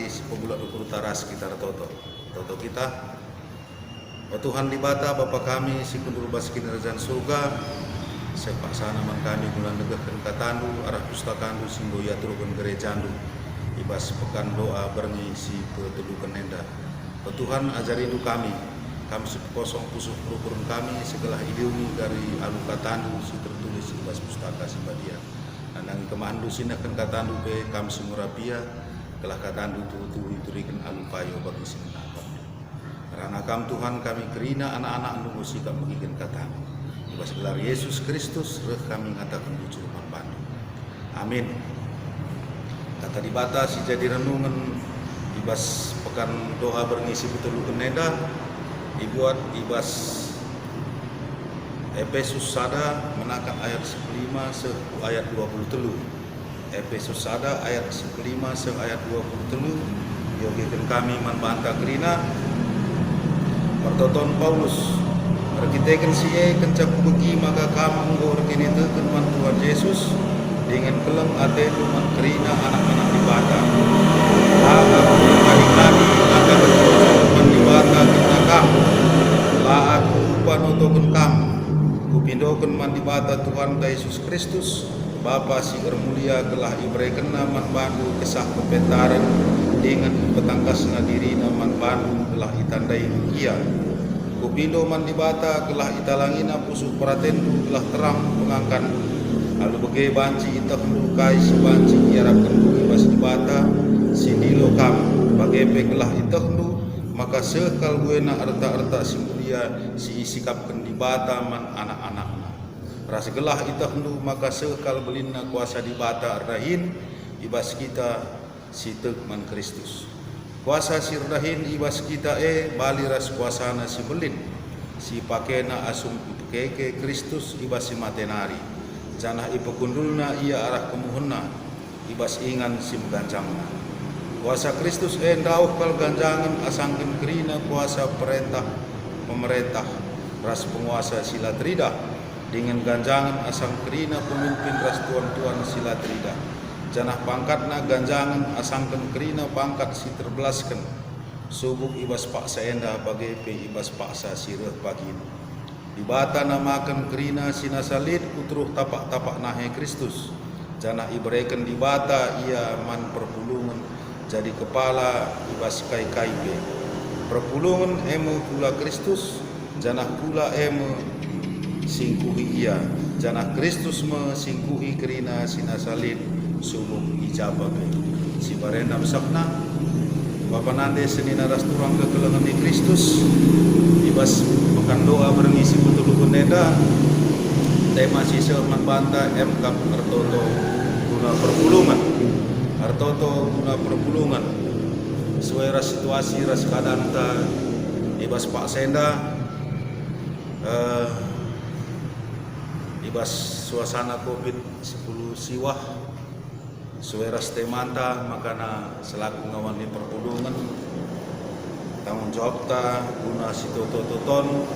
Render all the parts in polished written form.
si pebulat ukur taras kita toto kita. O Tuhan di bata Bapa kami si kundur bas kinarjan surga sepak sana man kami bulan negahkan katandu arah pustakandu singgo ya turun gerejandu ibas pekan doa berni si petedukan nenda. O Tuhan ajari du kami sepekosong pusuh perukurun kami segala iduni dari alu katandu si tertulis ibas pustaka si badia. Nang kemandu sinakan katandu be kami semurapia kelah katandu tu iturikan alu payo bagi sinapa. Karena kam Tuhan kami kerina anak-anak nunggu sikap mengikin katamu. Ibas gelar Yesus Kristus reh kami ngatakan bujur manbandu. Amin. Kata dibatasi jadi renungan ibas pekan doa berngisi betul neda dibuat ibas Efesus sada menakan ayat 15 se ayat 23. Efesus sada ayat 15 se ayat 23 yogikan kami manbanta kerina pertoton Paulus rekitekan siye kencap begi maka kamu ngor kini teken man Tuhan Yesus dengan keleng ate man kerina anak-anak di bata laga kali maka berkocok man di bata kita kamu la aku panotoken kamu kupindoken man di bata Tuhan Yesus Kristus Bapa si mulia telah ibrekan man bandu kesah kepentaran dengan petangkasna diri man bandu telah itandai ia kupindo man dibata telah italangina pusuh pratendu telah terang pengangkan lalu bege banci itahnu kai si banci iarapkan ibas dibata sindilo kam bagepe telah itahnu maka sekal buena arta-arta si mulia si isikapkan dibata man anak-anakna rasa gelah itahnu maka sekal belinna kuasa dibata ardahin ibas kita si man Kristus kuasa sirdahin ibas kita bali ras kuasana si belin si pakena asum keke Kristus ibas si matenari janah ipekundulna ia arah kemuhunna ibas ingan si ganjangna kuasa Kristus ndauh kal ganjangan asangkin kerina kuasa perintah pemerintah ras penguasa sila trida dengan ganjangan asang kerina pemimpin ras tuan-tuan sila trida janah pangkatna ganjangan asangkan kerina pangkat si terbelaskan subuk ibas paksa enda bagai pe ibas paksa sirah bagin dibata namakan kerina sinasalid utruh tapak-tapak nahe Kristus janah ibrekan dibata ia man perpulungan jadi kepala ibas kai-kai pe perpulungan emu pula Kristus janah pula emu singkuhi ia janah Kristus me singkuhi kerina sinasalid subuh ijabah si barendam sakna Bapa nande senina rasturang kekelengan di Kristus ibas pekan doa berngisi betul neda tema sisa manbanta MK artoto guna perpulungan sesuai ras situasi ras kadanta ibas Pak Senda ibas suasana COVID-10 siwah suweras temanta makana selaku ngawani perpulungan tanggung jawab ta guna si toton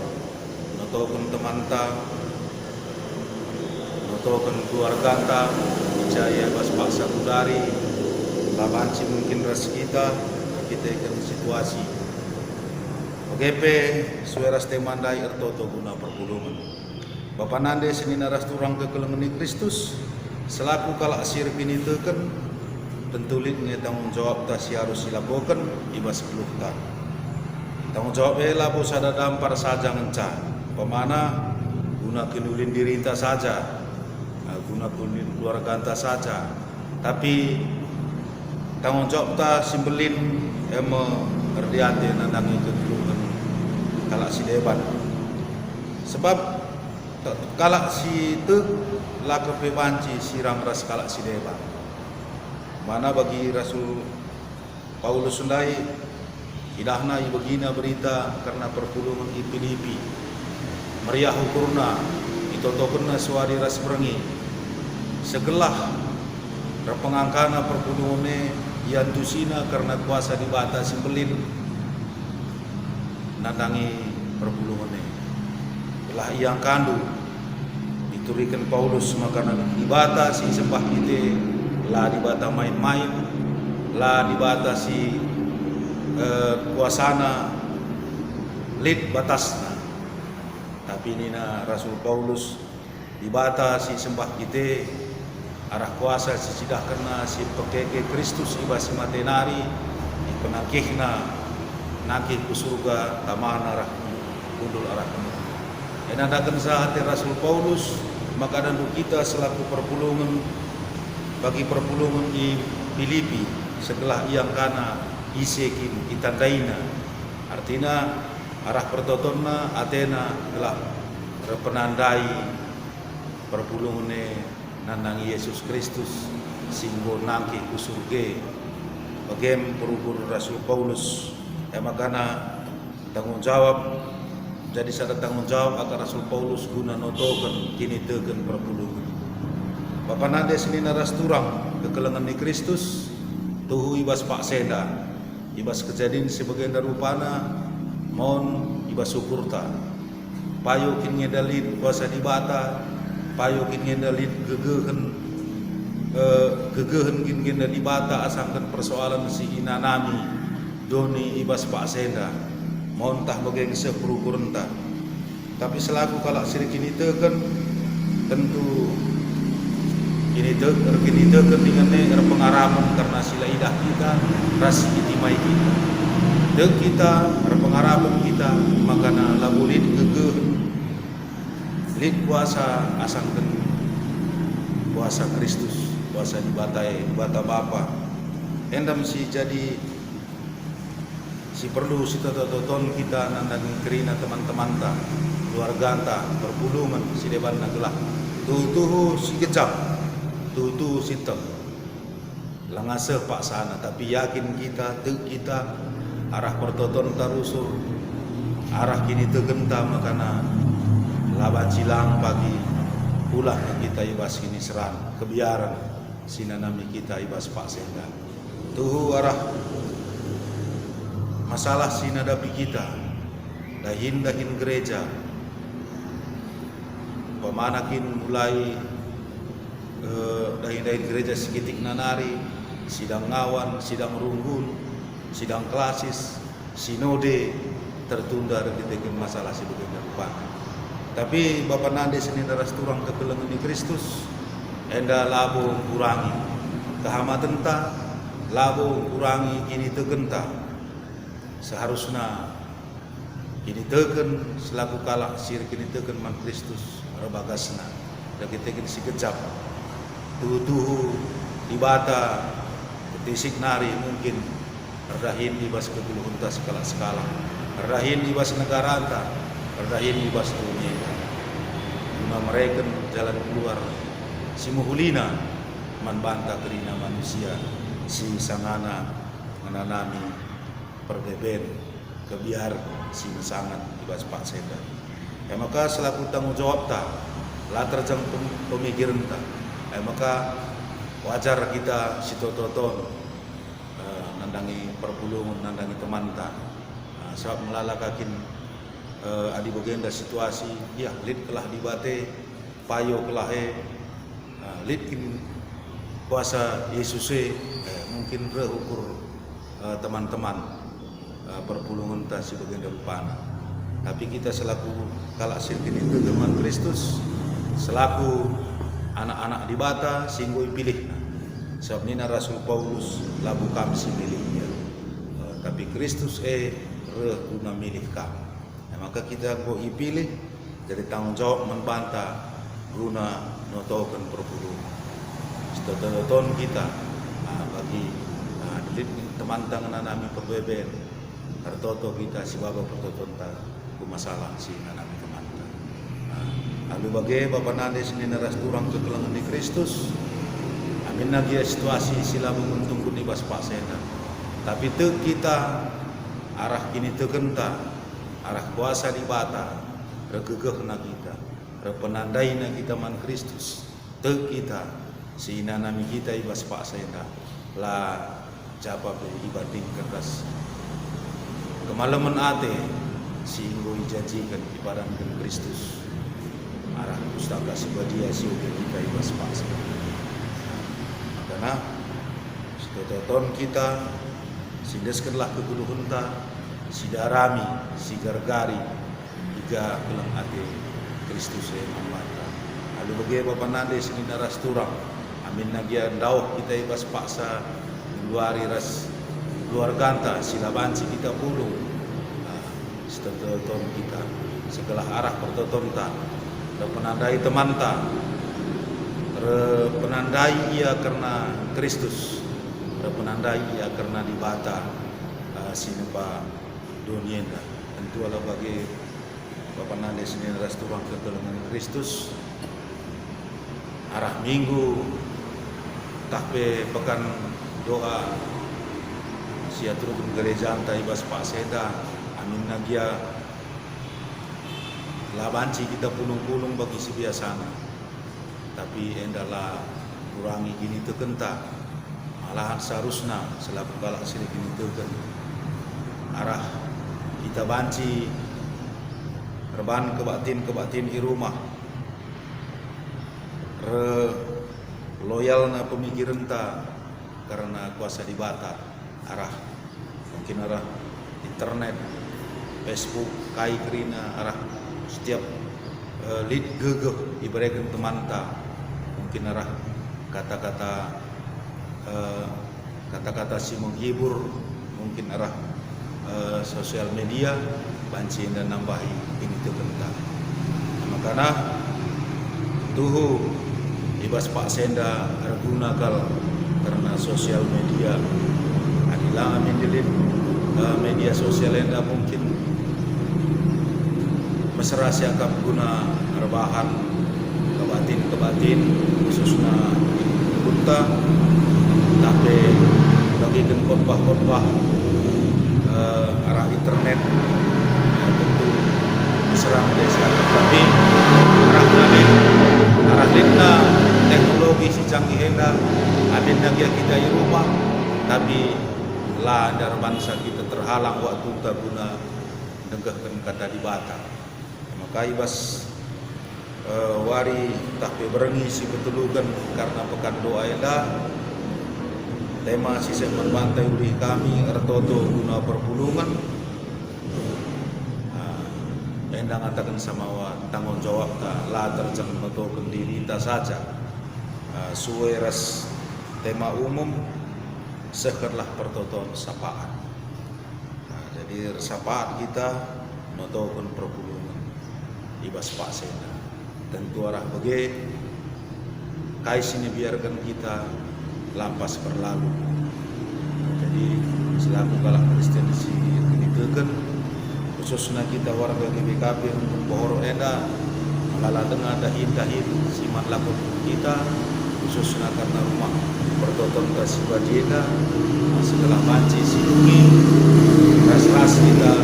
notoken temanta notoken keluarga ta ijaya bas paksa kudari babanci mungkin ras kita ikan situasi OGP suweras temandai ertoto guna perpulungan Bapa nande senina ras turang kekelengan Kristus selaku kala asir pini teken tentulit nge tanggung jawab ta si harus dilakukan ibas keluhkan tanggung jawab labo sada dampar saja ngenca pemana guna kenulin diri ta saja guna kenulin keluarga ta saja tapi tanggung jawab ta simbelin erdiate nandangi kekeluhan kala si deban sebab kalak si te laka pebanci sirang ras kalak si deban mana bagi Rasul Paulus sundai idahna ibagina berita karena perpulungan di Filipi meriah ukurna itotokenna suari ras berengi segelah repengangkana perpulungane yantusina karena kuasa dibata simbelin nadangi perpulungane telah yang kandu diturikan Paulus makanan dibata si sembah kita lah dibata main-main la dibatasi kuasana lid batasna. Tapi ini na Rasul Paulus dibatasi sembah kita arah kuasa si sidah kena si pekeke Kristus iba si matenari di penakihna nakih ku surga tamana arah kundul arah kena. Enadakan sahati Rasul Paulus maka dandu kita selaku perpulungan bagi perpulungan di Filipi setelah yang kana isekin itandaina artinya arah pertotonna Athena telah penandai perpulungane nandang Yesus Kristus singgo nangki kusurge bagem perubur Rasul Paulus makana tanggung jawab jadi sada tanggung jawab akan Rasul Paulus guna notokan kini tegen perpulungan Bapak nade sini naras turang kekelengan di Kristus tuhu ibas pak seda ibas kejadian sebagian darupana mohon ibas syukurta payo kin ngedalin kuasa dibata payo kin ngedalin gegehen kin ngedalin dibata asangkan persoalan si inanami doni ibas pak seda mohon tah bagian seperukurenta tapi selaku kalau sirik ini tekan tentu kini tekan dengan pengaraman karena sila idah kita ras itimai kita dek kita pengaraman kita makana labulit gegeh lid kuasa asangkan kuasa Kristus kuasa dibatai bata Bapa endam si jadi si perlu si toton kita nandang kerina teman-teman ta keluarga ta perpulungan si deban nagelah tuh si kecap tuh si tem langaseh pak sana tapi yakin kita arah pertoton tarusur arah kini tegenta makana laban silang pagi pulang kita ibas kini seran kebiaran sinanami kita ibas pak senda tuh arah masalah sinadapi kita dahin gereja pemanakin mulai dahin gereja sekitik nanari sidang ngawan sidang runggun sidang klasis sinode tertunda dengan masalah sebagian depan tapi Bapak nade seni naras turang kekelengan di Kristus enda labo kurangi kehamatan ta labo kurangi kini tegenta seharusnya kini teken selaku kalah sir kini teken man Kristus rebagasna dan kita kini si kecap tuh ibata ketisik nari mungkin rahin ibas kepuluhunta skala rahin ibas negara anta rahin ibas dunia guna mereka jalan keluar si muhulina man banta kerina manusia si sangana menanami perbeben kebiar si sangat ibas pak seda maka selaku tanggung jawab ta latar jang pemikiran ta maka wajar kita si toton nandangi perpulungan nandangi teman ta sebab melalakakin adi bagenda situasi ya lid kelah dibate payo kelah lid kin kuasa Yesus mungkin reukur teman-teman perpulungan ta si bagenda rupana tapi kita selaku kalak sirkin itu teman Kristus selaku anak-anak di bata singgoi pilih sebab nina Rasul Paulus labu kami si milihnya tapi Kristus guna milih kami maka kita go ipilih jadi tanggung jawab membantah guna notokan perpulungan setelah kita bagi teman tangan nami perbeben hartoto kita si baba pertoton ta masalah si nami teman lalu bagai Bapak nade sini naras turang kekelangan di Kristus amin lagi situasi sila menguntung kuni bas pasena tapi te kita arah kini tegenta arah kuasa di bata regegeh na kita repenandai na kita man Kristus te kita si nami kita ibas pasena la japa ibading kertas kemalaman ate sehingga dijanjikan ibaratkan Kristus arah pustaka sebadia siuge kita ibas pasena karena toton kita, sindeskanlah keguluhunta, sidarami, sigargari, iga kelang ate Kristus yang mata. Alu bagi Bapak Nande sini naras turang, amin nagia ndauh kita ibas paksa luari ras luar ganta silabansi kita pulung, toton kita, segala arah pertotonta, dan penandai temanta, penandai ia karena Kristus, penandai ia karena dibata sinempa dunia. Tentu ala bagi Bapak Nande sini ras turang ke dalam Kristus, arah minggu tahpe pekan doa siatru gereja antai bas Pak Seda, amin nagia labanci kita pulung-pulung bagi sebiasana, tapi endalah kurangi gini tekenta, malahan seharusnya selaku galak sini gini teken arah kita banci reban kebatin di rumah, loyal na pemikiran ta karena kuasa dibata arah mungkin arah internet, Facebook, kai kerina arah setiap lead gegeh ibaratkan teman ta, mungkin arah kata-kata si menghibur, mungkin arah sosial media banci dan nambahi ini tu tentang makana tuhu ibas Pak Senda arguna kal karena sosial media adilah amin dilit media sosial enda mungkin mesra siakap guna rebahan kebatin khususnya kunta, tapi bagi khotbah arah internet tentu mesra media siakap, tapi arah linda teknologi si canggih enda amin nagia kita di rumah, tapi lah dar bangsa kita terhalang waktu tak guna dengarkan kata dibata. Maka ibas wari tapi berengi si betulukan karena pekan doa enda tema si segmen bantai uli kami ertoto guna perpulungan enda ngatakan sama tanggung jawab ta lah terjang metoken diri ta saja suwe ras tema umum sekerlah pertoton sapaan. Jadi sapaan kita metoken perpulungan ibas Pak Sena. Tentu arah bagi kais ini biarkan kita lampas berlalu. Jadi selaku galak Kristen si ditekan khususnya kita warga GBKP untuk bohoro enda lala tengah dahin siman lakon kita khususnya karena rumah pertoton kasih bajena setelah banci silungi ras kita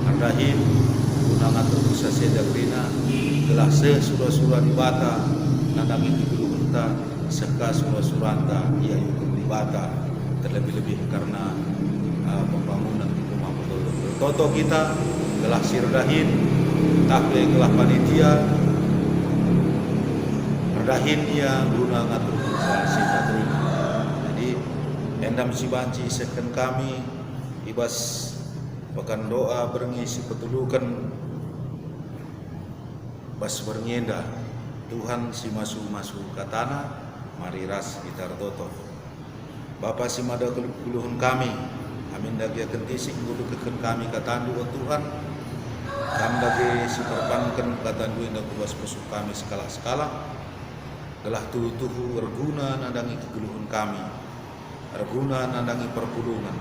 andahin unangan terbusa seda krina gelah surah dibata nandangi dibelunta seka surah-suranta ia yukum dibata terlebih-lebih karena pembangunan rumah toto kita gelah sirdahin takle gelah panitia redahin ia guna ngatur sehingga terima. Jadi endam si banci seken kami ibas pekan doa berngisi petulukan bas bernyenda Tuhan si masu katana mari ras gitar toto Bapa si mada kuluhun kami amin dagi kentisik kudu keken kami katandu Tuhan kami dagi si perpankan katandu indah kuas pusuk kami skala gelah tuhu reguna nandangi keguluhun kami reguna nandangi perpulungan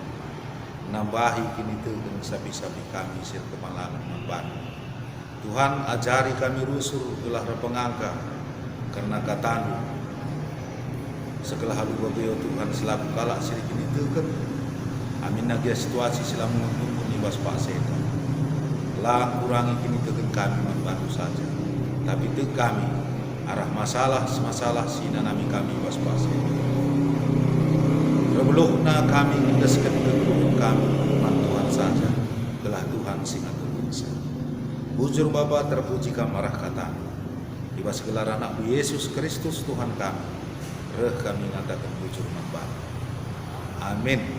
nambahi kini dengan sapi-sapi kami sir kemalangan membantu Tuhan ajari kami rusur gelah repengangka karena katandu segala halu babeo Tuhan selaku kalak sir kini tekan amin nagia situasi selamu menunggu nibas Pak Seta lah kurangi kini tekan kami membantu saja tapi te kami arah masalah sinanami kami was Pak Seta rebeluhna kami mendeskan kegeluhan kami Tuhan saja gelah Tuhan singa bangsa bujur Bapa terpuji kamarah kata di segala anak Yesus Kristus Tuhan kami reh kami ngatakan bujur Bapa Amin.